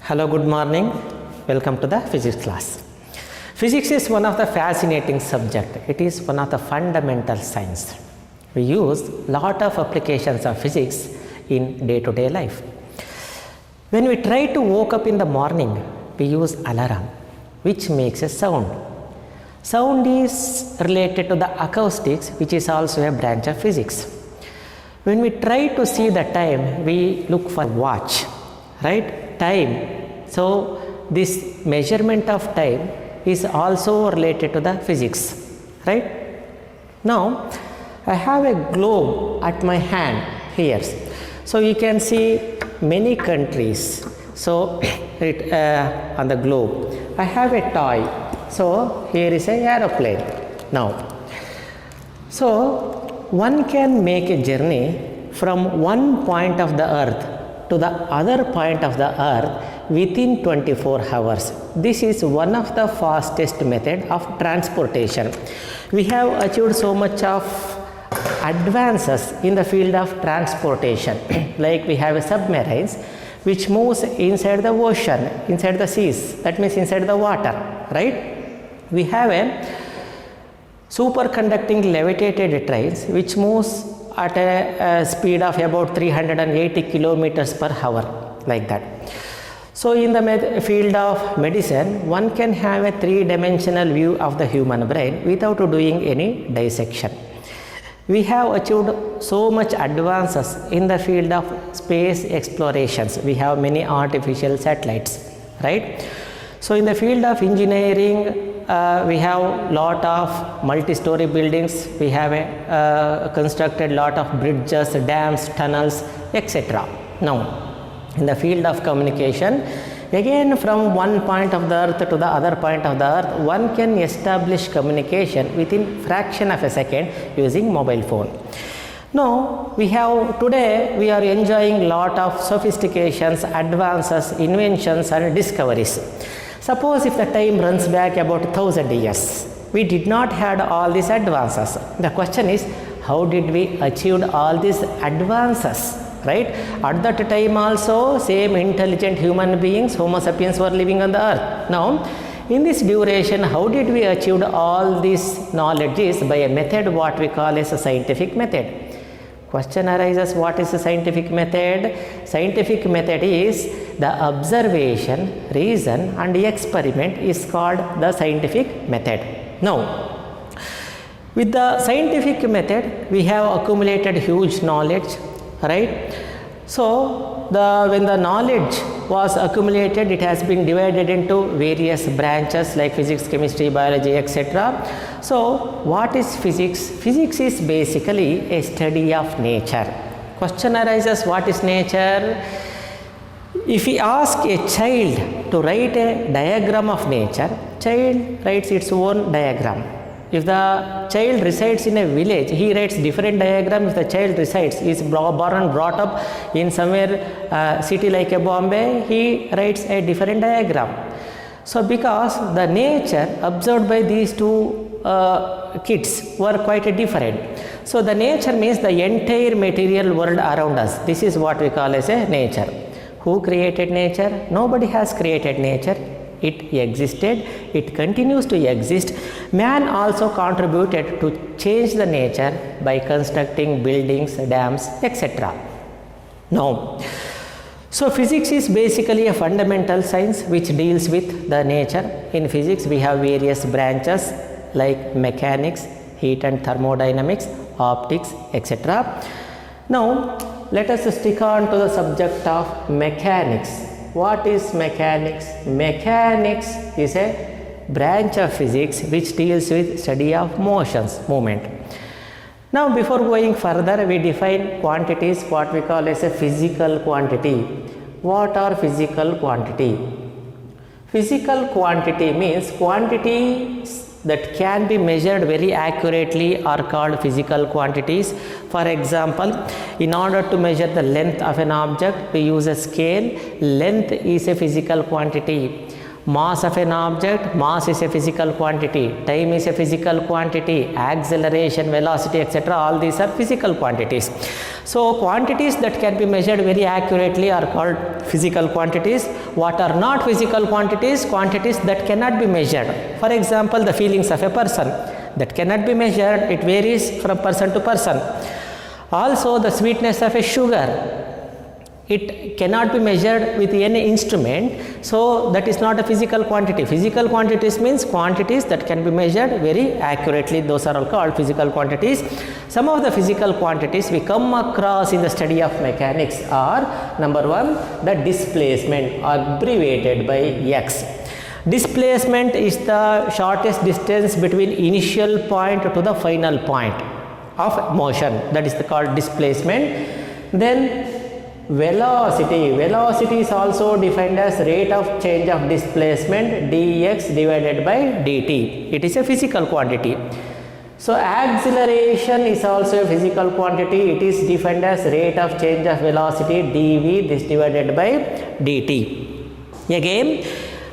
Hello, good morning. Welcome to the physics class. Physics is one of the fascinating subject. It is one of the fundamental science. We use lot of applications of physics in day-to-day life. When we try to wake up in the morning, we use alarm, which makes a sound. Sound is related to the acoustics, which is also a branch of physics. When we try to see the time, we look for watch, right? Time. So this measurement of time is also related to the physics, right? Now I have a globe at my hand here. So you can see many countries. So on the globe, I have a toy. So here is an aeroplane. Now, so one can make a journey from one point of the earth to the other point of the earth within 24 hours. This is one of the fastest method of transportation. We have achieved so much of advances in the field of transportation. Like we have a submarines which moves inside the ocean, inside the seas, that means inside the water, right? We have a superconducting levitated trains which moves at a speed of about 380 kilometers per hour, like that. So in the field of medicine, one can have a three-dimensional view of the human brain without doing any dissection. We have achieved so much advances in the field of space explorations. We have many artificial satellites, right? So in the field of engineering, we have lot of multi-story buildings. We have constructed lot of bridges, dams, tunnels, etc. Now, in the field of communication, again from one point of the earth to the other point of the earth, one can establish communication within fraction of a second using mobile phone. Now, today we are enjoying lot of sophistications, advances, inventions and discoveries. Suppose if the time runs back about 1000 years, we did not have all these advances. The question is, how did we achieve all these advances, right? At that time also, same intelligent human beings, Homo sapiens, were living on the earth. Now, in this duration, how did we achieve all these knowledges? By a method what we call as a scientific method. Question arises, what is the scientific method? Scientific method is the observation, reason and experiment is called the scientific method. Now, with the scientific method, we have accumulated huge knowledge, right? So, when the knowledge was accumulated, it has been divided into various branches like physics, chemistry, biology, etc. So, what is physics? Physics is basically a study of nature. Question arises, what is nature? If we ask a child to write a diagram of nature, child writes its own diagram. If the child resides in a village, he writes different diagram. If the child resides, is born and brought up in somewhere city like a Bombay, he writes a different diagram. So because the nature observed by these two kids were quite different. So the nature means the entire material world around us. This is what we call as a nature. Who created nature? Nobody has created nature. It existed, it continues to exist. Man also contributed to change the nature by constructing buildings, dams, etc. Now, so physics is basically a fundamental science which deals with the nature. In physics, we have various branches like mechanics, heat and thermodynamics, optics, etc. Now, let us stick on to the subject of mechanics. What is mechanics? Mechanics is a branch of physics which deals with study of motions, movement. Now, before going further, we define quantities, what we call as a physical quantity. What are physical quantity? Physical quantity means quantities that can be measured very accurately are called physical quantities. For example, in order to measure the length of an object, we use a scale. Length is a physical quantity. Mass of an object, mass is a physical quantity, time is a physical quantity, acceleration, velocity, etc. all these are physical quantities. So quantities that can be measured very accurately are called physical quantities. What are not physical quantities? Quantities that cannot be measured. For example, the feelings of a person that cannot be measured, it varies from person to person. Also the sweetness of a sugar, it cannot be measured with any instrument, so that is not a physical quantity. Physical quantities means quantities that can be measured very accurately, those are all called physical quantities. Some of the physical quantities we come across in the study of mechanics are, number one, the displacement, abbreviated by x. Displacement is the shortest distance between initial point to the final point of motion, that is called displacement. Then velocity, velocity is also defined as rate of change of displacement dx divided by dt. It is a physical quantity. So acceleration is also a physical quantity. It is defined as rate of change of velocity dv this divided by dt. Again,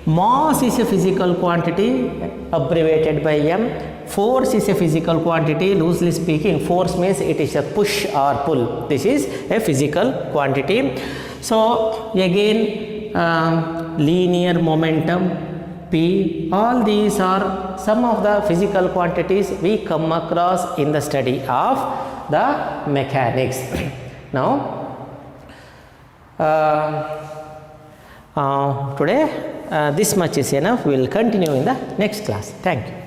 mass is a physical quantity, abbreviated by m. Force is a physical quantity, loosely speaking. Force means it is a push or pull. This is a physical quantity. So again, linear momentum, p, all these are some of the physical quantities we come across in the study of the mechanics. Now today this much is enough. We will continue in the next class. Thank you.